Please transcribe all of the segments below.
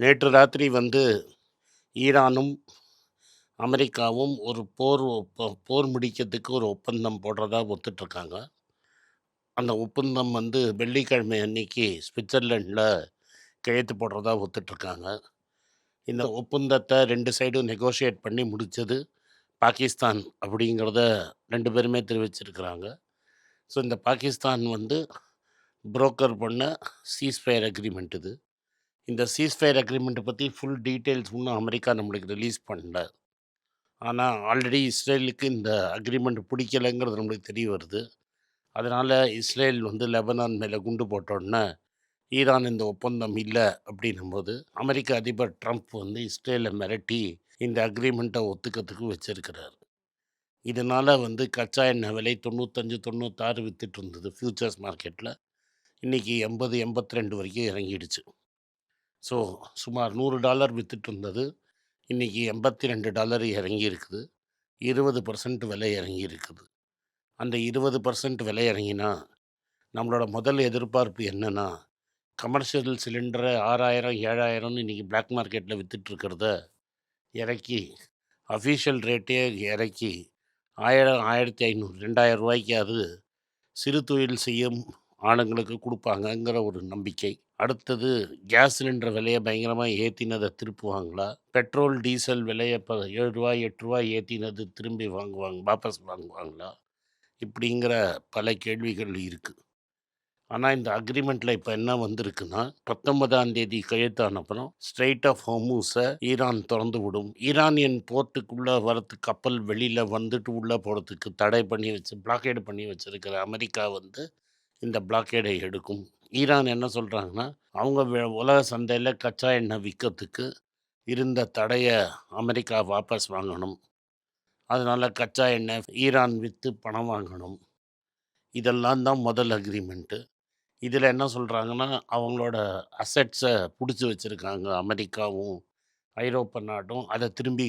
நேற்று ராத்திரி ஈரானும், அமெரிக்காவும் ஒரு போர் முடிக்கிறதுக்கு ஒரு ஒப்பந்தம் போடுறதா ஒத்துட்ருக்காங்க. அந்த ஒப்பந்தம் வெள்ளிக்கிழமை அன்னைக்கு ஸ்விட்சர்லாண்டில கையெழுத்து போடுறதா ஒத்துட்ருக்காங்க. இந்த ஒப்பந்தத்த 2 சைடும் நெகோஷியேட் பண்ணி முடிச்சது பாகிஸ்தான் அப்படிங்கிறத 2 பேருமே தெரிவிச்சிருக்கிறாங்க. ஸோ இந்த பாகிஸ்தான் புரோக்கர் பண்ண சீஸ்ஃபயர் அக்ரீமெண்ட் இது. இந்த சீஸ்ஃபயர் அக்ரீமெண்ட்ட பத்தி ஃபுல் டீட்டெயில்ஸ் இன்னும் அமெரிக்கா நம்மளுக்கு ரிலீஸ் பண்ணல. ஆனா, ஆல்ரெடி இஸ்ரேலுக்கு இந்த அக்ரீமெண்ட் பிடிக்கலங்கிறது நம்மளுக்கு தெரிய வருது. அதனால இஸ்ரேல் லெபனான் மேல குண்டு போட்டோன்னே, ஈரான் இந்த ஒப்பந்தம் இல்ல அப்படின்னும்போது, அமெரிக்க அதிபர் ட்ரம்ப் இஸ்ரேல மிரட்டி இந்த அக்ரீமெண்ட்ட ஒத்துக்கிறதுக்கு வச்சிருக்கிறாரு. இதனால கச்சா எண்ணெய் விலை 95, 96 வித்துட்டு இருந்தது ஃபியூச்சர்ஸ் மார்க்கெட்ல. இன்னைக்கு 80, 82 வரைக்கும் இறங்கிடுச்சு. ஸோ சுமார் $100 வித்துட்டு இருந்தது. இன்னைக்கு $82 இறங்கி இருக்குது. 20% விலை இறங்கி இருக்குது. அந்த 20% விலை இறங்கினா, நம்மளோட முதல் எதிர்பார்ப்பு என்னன்னா, கமர்ஷியல் சிலிண்டர 6000, 7000ன்னு இன்னைக்கு பிளாக் மார்க்கெட்ல வித்துட்டு இருக்கிறத இறக்கி, அஃபிஷியல் ரேட்டே இறக்கி 1000, 1500, ரூ. 2000 சிறு தொழில் செய்யும் ஆளுங்களுக்கு குடுப்பாங்கங்கிற ஒரு நம்பிக்கை. அடுத்தது கேஸ் சிலிண்டர் விலைய பயங்கரமா ஏத்தினத திருப்புவாங்களா? பெட்ரோல், டீசல் விலைய இப்ப ரூ. 7, ரூ. 8 ஏத்தினது திரும்பி வாபஸ் வாங்குவாங்களா? இப்படிங்கிற பல கேள்விகள் இருக்கு. ஆனா, இந்த அக்ரீமெண்ட்ல இப்ப என்ன வந்திருக்குன்னா, 19ஆம் தேதி கையெழுத்தான அப்புறம் ஸ்ட்ரெய்ட் ஆஃப் ஹோர்முஸ ஈரான் தொறந்து விடும். ஈரானியன் போர்ட்டுக்குள்ள வரத்துக்கு கப்பல் வெளியில உள்ள போறதுக்கு தடை பண்ணி பிளாக்கேட் பண்ணி வச்சிருக்கிற அமெரிக்கா இந்த பிளாக்கேடை எடுக்கும். ஈரான் என்ன சொல்றாங்கன்னா, அவங்க உலக சந்தையில கச்சா எண்ணெய் விக்கிறதுக்கு இருந்த தடைய அமெரிக்கா வாபஸ் வாங்கணும். அதனால கச்சா எண்ணெய் ஈரான் வித்து பணம் வாங்கணும். இதெல்லாம் தான் முதல் அக்ரீமெண்ட்டு. இதில என்ன சொல்றாங்கன்னா, அவங்களோட அசெட்ஸ புடிச்சு வச்சிருக்காங்க அமெரிக்காவும், ஐரோப்பா நாடும். அத திரும்பி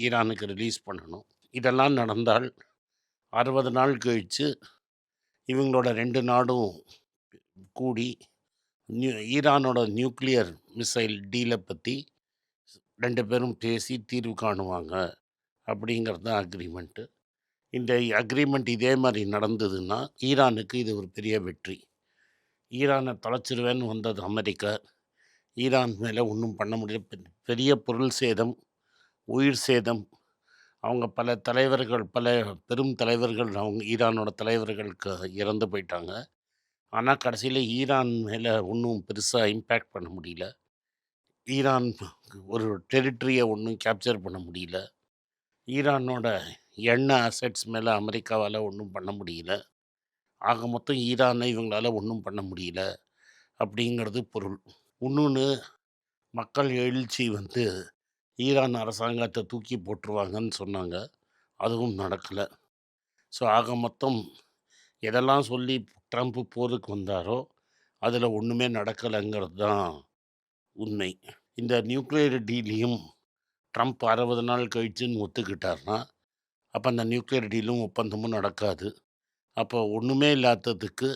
ஈரானுக்கு ரிலீஸ் பண்ணணும். இதெல்லாம் நடந்தால் 60 நாள் கழிச்சு இவங்களோட 2 நாடும் கூடி ஈரானோட நியூக்ளியர் மிசைல் டீல பத்தி 2 பேரும் பேசி தீர்வு காணுவாங்க. அப்படிங்கிறது தான் அக்ரீமெண்ட்டு. இந்த அக்ரீமெண்ட் இதே மாரி நடந்ததுன்னா, ஈரானுக்கு இது ஒரு பெரிய வெற்றி. ஈரான தொலைச்சிருவேன்னு வந்தது அமெரிக்கா. ஈரான் மேல ஒண்ணும் பண்ண முடியல. பெரிய பொருள் சேதம், உயிர் சேதம். அவங்க பல தலைவர்கள், பல பெரும் தலைவர்கள் ஈரானோட தலைவர்களுக்கு இறந்து போயிட்டாங்க. ஆனா, கடைசியில ஈரான் மேல ஒண்ணும் பெருசா இம்பேக்ட் பண்ண முடியல. ஈரான் ஒரு டெரிட்டரிய ஒண்ணும் கேப்சர் பண்ண முடியல. ஈரானோட எண்ணெய் அசெட்ஸ் மேல அமெரிக்காவால ஒண்ணும் பண்ண முடியல. ஆக மொத்தம் ஈரானை இவங்களால ஒண்ணும் பண்ண முடியல. அப்படிங்கிறது பொருள். இன்னொன்னு, மக்கள் எழுச்சி ஈரான் அரசாங்கத்த தூக்கி போட்டுருவாங்கன்னு சொன்னாங்க. அதுவும் நடக்கல. ஸோ ஆக மொத்தம் எதெல்லாம் சொல்லி ட்ரம்ப் போருக்கு வந்தாரோ, அதில ஒண்ணுமே நடக்கலங்கிறது தான் உண்மை. இந்த நியூக்ளியர் டீலையும் ட்ரம்ப் 60 நாள் கழிச்சுன்னு ஒத்துக்கிட்டார்னா, அப்ப அந்த நியூக்ளியர் டீலும் ஒப்பந்தமும் நடக்காது. அப்போ ஒண்ணுமே இல்லாததுக்கு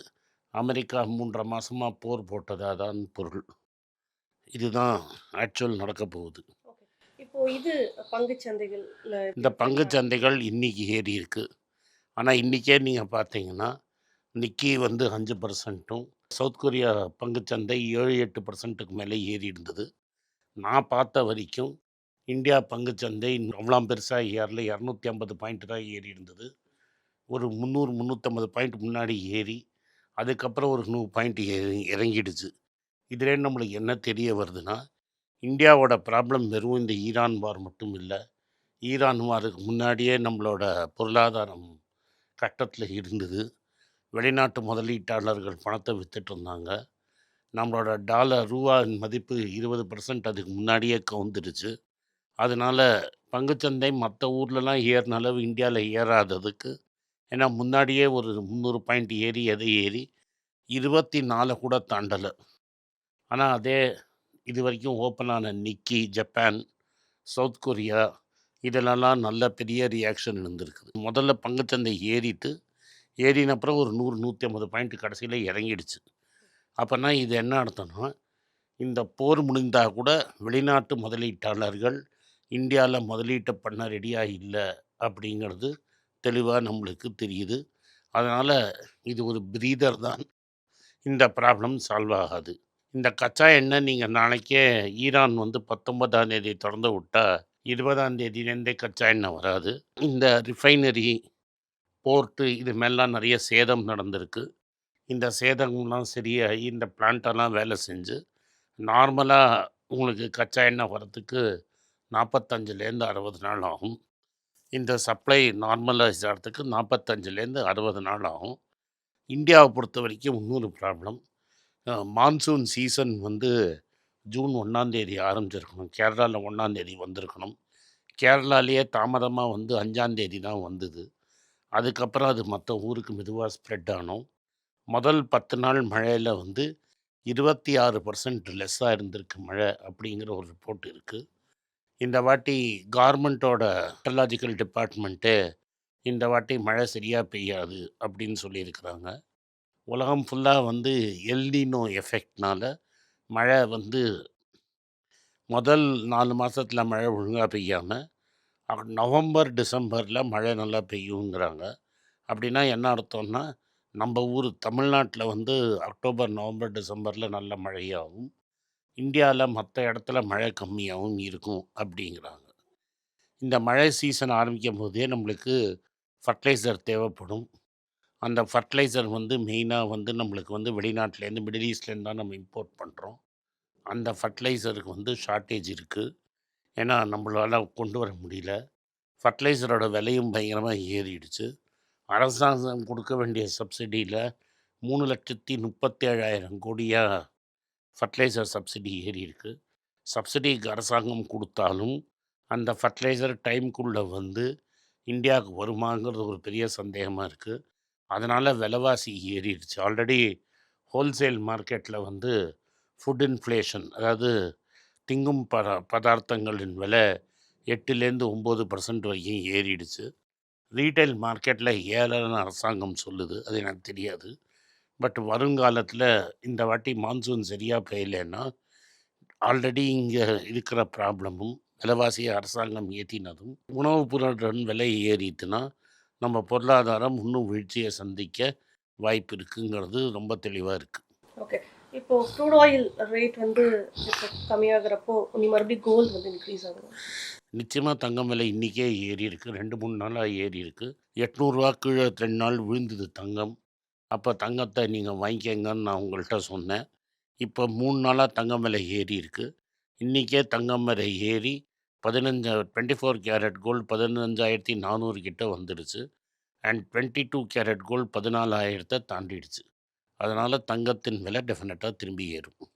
அமெரிக்கா 3 1/2 மாசமா போர் போட்டதா தான் பொருள். இதுதான் ஆக்சுவல் நடக்கப் போகுது. ஓகே. இப்போ இது பங்குச் சந்தைகள்ல எப்படி இந்த இருக்குன்னு பங்குச் சந்தைகள் இன்னைக்கு ஏறியிருக்கு. ஆனா, இன்னைக்கே நீங்க பார்த்தீங்கன்னா, நிக்கி 5%ம், சவுத் கொரியா பங்குச்சந்தை 7, 8%க்கு மேலே ஏறி இருந்தது. நான் பார்த்த வரைக்கும் இந்தியா பங்குச்சந்தை அவ்வளாம் பெருசா ஏறல. 250 பாயிண்ட் தான் ஏறி இருந்தது. ஒரு 300, 350 பாயிண்ட் முன்னாடி ஏறி, அதுக்கப்புறம் ஒரு 100 பாயிண்ட் இறங்கிடுச்சு. இதிலே நம்மளுக்கு என்ன தெரிய வருதுன்னா, இந்தியாவோட ப்ராப்ளம் வெறும் இந்த ஈரான் வார் மட்டும் இல்ல. ஈரான் வாருக்கு முன்னாடியே நம்மளோட பொருளாதாரம் கட்டத்தில இருந்தது. வெளிநாட்டு முதலீட்டாளர்கள் பணத்த வித்துட்டு இருந்தாங்க. நம்மளோட ரூவாவின் மதிப்பு 20% அதுக்கு முன்னாடியே கவுந்துடுச்சு. அதனால பங்குச்சந்தை மத்த ஊர்லலாம் ஏறுன அளவு இந்தியால ஏறாததுக்கு, ஏன்னா முன்னாடியே ஒரு 300 பாயிண்ட் ஏறி, எது ஏறி 24 கூட தாண்டல. ஆனா அதே இதுவரைக்கும் ஓப்பன் ஆன நிக்கி, ஜப்பான், சவுத் கொரியா இதிலலாம் நல்ல பெரிய ரியாக்ஷன் இருந்திருக்குது. முதல்ல பங்குச்சந்தை ஏறின அப்புறம் ஒரு 100, 150 பாயிண்ட் கடைசியில இறங்கிடுச்சு. அப்பன்னா இது என்ன அர்த்தம்னா, இந்த போர் முடிந்தா கூட வெளிநாட்டு முதலீட்டாளர்கள் இந்தியால முதலீட்ட பண்ண ரெடியா இல்ல அப்படிங்கிறது தெளிவா நம்மளுக்கு தெரியுது. அதனால இது ஒரு பிரீதர் தான். இந்த ப்ராப்ளம் சால்வ் ஆகாது. இந்த கச்சா எண்ணெய் நீங்க நாளைக்கே ஈரான் வந்து 19ஆம் தேதி தொறந்து விட்டா, 20ஆம் தேதியிலேருந்தே கச்சா எண்ணெய் வராது. இந்த ரிஃபைனரி, போர்ட்டு இது மேலலாம் நெறைய சேதம் நடந்திருக்கு. இந்த சேதம்லாம் சரியாகி இந்த பிளான்ட்டெல்லாம் வேலை செஞ்சு, நார்மலா உங்களுக்கு கச்சா எண்ணெய் வரதுக்கு 45லேருந்து 60 நாள் ஆகும். இந்த சப்ளை நார்மலைஸ் ஆறதுக்கு 45லேருந்து 60 நாள் ஆகும். இந்தியாவ பொறுத்தவரைக்கும் இன்னொரு ப்ராப்ளம். மான்சூன் சீசன் வந்து ஜூன் 1ஆம் தேதி ஆரம்பிச்சிருக்கணும். கேரளால 1ஆம் தேதி வந்திருக்கணும். கேரளாலயே தாமதமா வந்து 5ஆம் தேதி தான் வந்தது. அதுக்கப்புறம் அது மத்த ஊருக்கு மெதுவா ஸ்ப்ரெட் ஆனோம். முதல் 10 நாள் மழையில வந்து 26% லெஸ்ஸா இருந்திருக்கு மழை அப்படிங்கிற ஒரு ரிப்போர்ட் இருக்கு. இந்த வாட்டி கவர்மெண்ட்டோட மெட்ரலாஜிக்கல் டிபார்ட்மெண்ட்டே இந்த வாட்டி மழை சரியா பெய்யாது அப்படின்னு சொல்லியிருக்கிறாங்க. உலகம் ஃபுல்லா வந்து எல்னினோ எஃபெக்ட்னால மழை வந்து முதல் 4 மாசத்துல மழை ஒழுங்கா பெய்யாம, நவம்பர், டிசம்பர்ல மழை நல்லா பெய்யுங்கிறாங்க. அப்படின்னா என்ன அர்த்தம்னா, நம்ப ஊரு தமிழ்நாட்டுல வந்து அக்டோபர், நவம்பர், டிசம்பர்ல நல்ல மழையாவும், இந்தியால மத்த இடத்துல மழை கம்மியாவும் இருக்கும் அப்படிங்கிறாங்க. இந்த மழை சீசன் ஆரம்பிக்கும்போதே நம்மளுக்கு ஃபர்டிலைசர் தேவைப்படும். அந்த ஃபர்டிலைசர் வந்து மெயினா வந்து நம்மளுக்கு வந்து வெளிநாட்டிலேருந்து மிடில் ஈஸ்ட்லேருந்து தான் நம்ம இம்போர்ட் பண்ணுறோம். அந்த ஃபர்டிலைசருக்கு வந்து ஷார்ட்டேஜ் இருக்குது. ஏன்னா நம்மளால கொண்டு வர முடியல. ஃபர்டிலைசரோட விலையும் பயங்கரமாக ஏறிடுச்சு. அரசாங்கம் கொடுக்க வேண்டிய சப்சிடியில் 3,37,000 கோடியா ஃபர்டிலைசர் சப்சிடி ஏறி இருக்கு. சப்சிடிக்கு அரசாங்கம் கொடுத்தாலும் அந்த ஃபர்டிலைசர் டைம்குள்ளே வந்து இந்தியாவுக்கு வருமாங்கிறது ஒரு பெரிய சந்தேகமாக இருக்குது. அதனால் விலைவாசி ஏறிடுச்சு. ஆல்ரெடி ஹோல்சேல் மார்க்கெட்டில் வந்து ஃபுட் இன்ஃப்ளேஷன், அதாவது திங்கும் பதார்த்தங்களின் விலை 8லேருந்து 9% வரைக்கும் ஏறிடுச்சு. ரீட்டைல் மார்க்கெட்டில் ஏறலைன்னு அரசாங்கம் சொல்லுது. அது எனக்கு தெரியாது. பட் வருங்காலத்தில் இந்த வாட்டி மான்சூன் சரியாக பெய்யலைன்னா, ஆல்ரெடி இங்கே இருக்கிற ப்ராப்ளமும் விலைவாசியை அரசாங்கம் ஏற்றினதும் உணவுப் பொருட்களின் விலை ஏறிட்டுனா நம்ம பொருளாதாரம் இன்னும் வீழ்ச்சியை சந்திக்க வாய்ப்பு இருக்குங்கிறது ரொம்ப தெளிவாக இருக்குது. ஓகே. இப்போ க்ரூட் ஆயில் ரேட் வந்து இப்போ கம்மியாகிறப்போ, இனி மறுபடியும் கோல்டு வந்து இன்க்ரீஸ் ஆகும். நிச்சயமாக தங்கம் விலை இன்றைக்கே ஏறி இருக்கு. 2-3 நாளாக ஏறி இருக்கு. 800 கீழே 2 நாள் விழுந்தது தங்கம். அப்போ தங்கத்தை நீங்கள் வாங்கிக்கங்கன்னு நான் உங்கள்கிட்ட சொன்னேன். இப்போ 3 நாளாக தங்கம் விலை ஏறி இருக்கு. இன்றைக்கே தங்கம் விலை ஏறி 24 கேரட் கோல்டு 15,400 கிட்ட வந்துடுச்சு. அண்ட் 22 கேரட் கோல்டு 14,000 தாண்டிடுச்சு. அதனால் தங்கத்தின் விலை டெஃபினட்டாக திரும்பி ஏறும்.